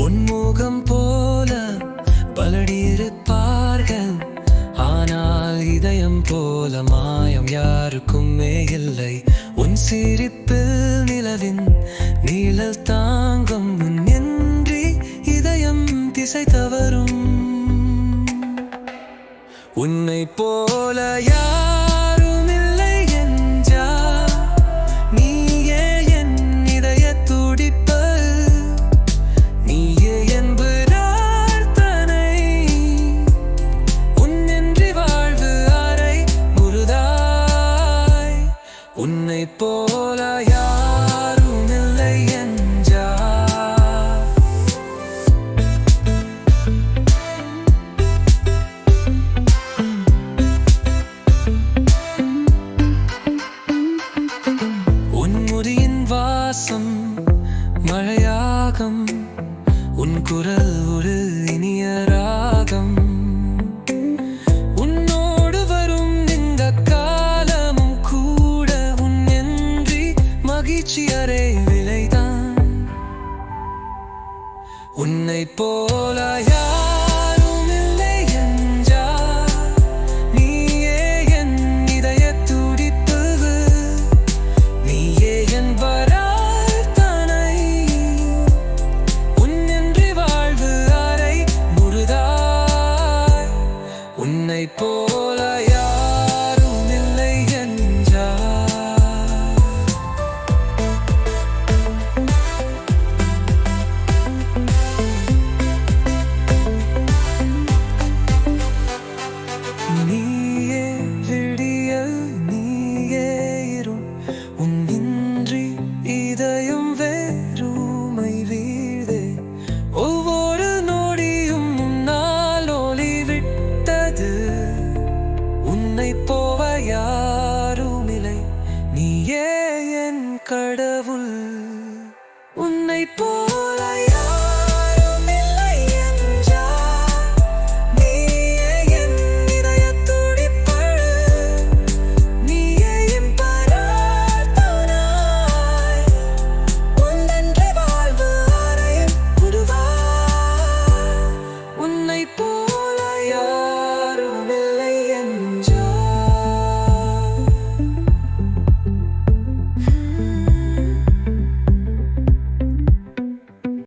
உன்முகம் போல பலடி இருப்பார்கள், ஆனால் இதயம் போல மாயம் யாருக்குமே இல்லை. உன் சிரிப்பில் நிலவின் நீழல் தாங்கும், முன்னின்றி இதயம் திசை தவறும். உன்னை போல யாரும் இல்லை என்றால் நீயே என் இதய துடிப்பு, நீயே என் பிரார்த்தனை. உன்னின்றி வாழ்வு அறை முழுதாய். உன்னை போல யாரும் இல்லை என்றால். உன் முடியின் வாசம் மழையாகும், உன் குரல் ஒரு இனிய ராகம். உன்னோடு வரும் இந்த காலமும் கூட உன்னின்றி மகிழ்ச்சியரே விலைதான். உன்னை போல யாரும் இல்லை என்றால் நீயே என் இதய துடிப்பு, நீயே என் பிரார்த்தனை. உன்னின்றி வாழ்வு அறை முழுதாய். உன்னை போல யாரும் இல்லை என்றால். நீ